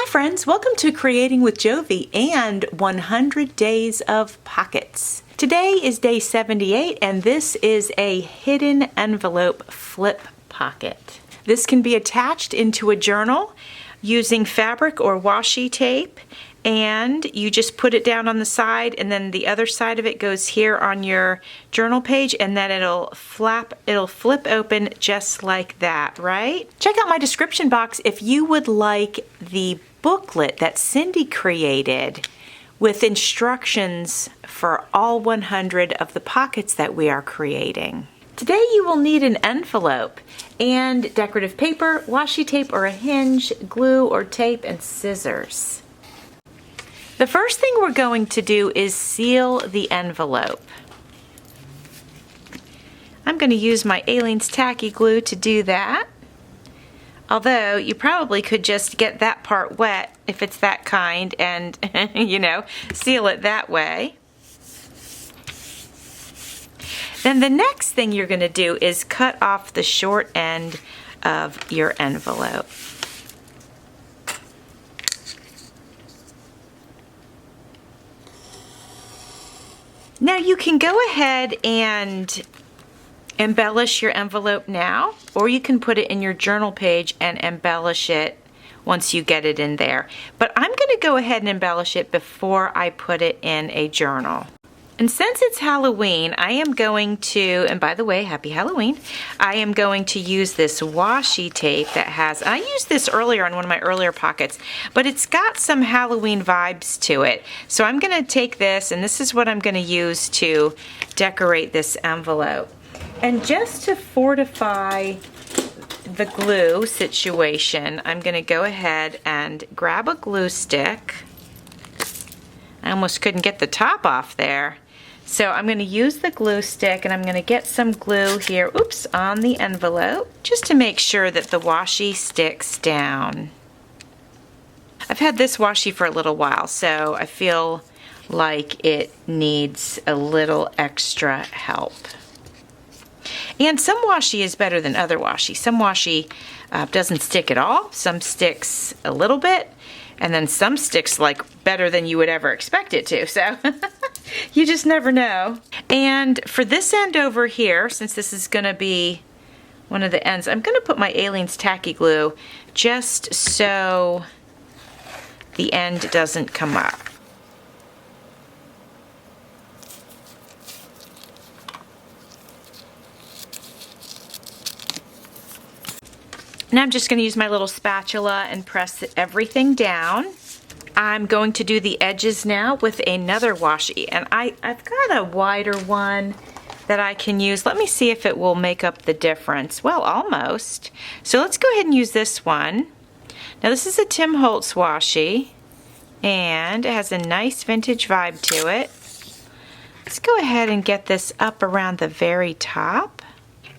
friends, welcome to Creating with Jovi and 100 Days of Pockets. Today is day 78 and this is a hidden envelope flip pocket. This can be attached into a journal using fabric or washi tape, and you just put it down on the side and then the other side of it goes here on your journal page, and then it'll flip open just like that, right? Check out my description box if you would like the booklet that Cindy created with instructions for all 100 of the pockets that we are creating. Today you will need an envelope and decorative paper, washi tape or a hinge, glue or tape, and scissors. The first thing we're going to do is seal the envelope. I'm going to use my Aleene's tacky glue to do that. Although you probably could just get that part wet if it's that kind and, seal it that way. Then the next thing you're going to do is cut off the short end of your envelope. Now you can go ahead and embellish your envelope now, or you can put it in your journal page and embellish it once you get it in there. But I'm going to go ahead and embellish it before I put it in a journal. And since it's Halloween, I am going to, and by the way, happy Halloween, I am going to use this washi tape that has, I used this earlier on one of my earlier pockets, but it's got some Halloween vibes to it. So I'm going to take this, and this is what I'm going to use to decorate this envelope. And just to fortify the glue situation, I'm going to go ahead and grab a glue stick. I almost couldn't get the top off there. So I'm going to use the glue stick and I'm going to get some glue here, on the envelope, just to make sure that the washi sticks down. I've had this washi for a little while, so I feel like it needs a little extra help. And some washi is better than other washi. Some washi doesn't stick at all, some sticks a little bit, and then some sticks like better than you would ever expect it to, so you just never know. And for this end over here, since this is going to be one of the ends, I'm going to put my Aleene's tacky glue just so the end doesn't come up. Now I'm just going to use my little spatula and press everything down. I'm going to do the edges now with another washi, and I've got a wider one that I can use. Let me see if it will make up the difference. Well, almost. So let's go ahead and use this one. Now this is a Tim Holtz washi, and it has a nice vintage vibe to it. Let's go ahead and get this up around the very top.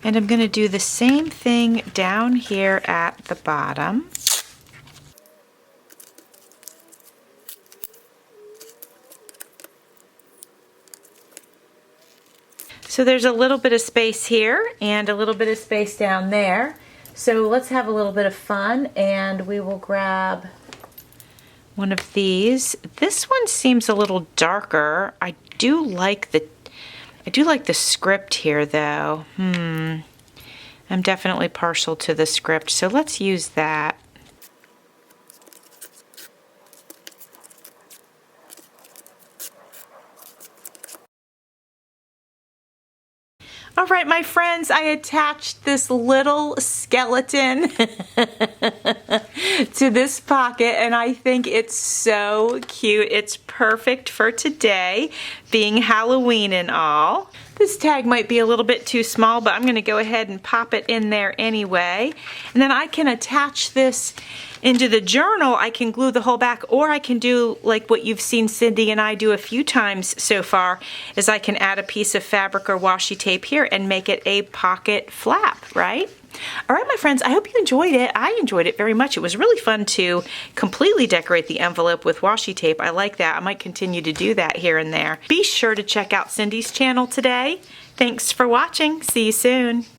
And I'm going to do the same thing down here at the bottom. So there's a little bit of space here and a little bit of space down there. So let's have a little bit of fun, and we will grab one of these. This one seems a little darker. I do like the script here though. I'm definitely partial to the script, so let's use that. All right, my friends, I attached this little skeleton to this pocket, and I think it's so cute. It's perfect for today, being Halloween and all. This tag might be a little bit too small, but I'm going to go ahead and pop it in there anyway. And then I can attach this into the journal. I can glue the whole back, or I can do like what you've seen Cindy and I do a few times so far, is I can add a piece of fabric or washi tape here and make it a pocket flap, right? All right, my friends, I hope you enjoyed it. I enjoyed it very much. It was really fun to completely decorate the envelope with washi tape. I like that. I might continue to do that here and there. Be sure to check out Cindy's channel today. Thanks for watching. See you soon.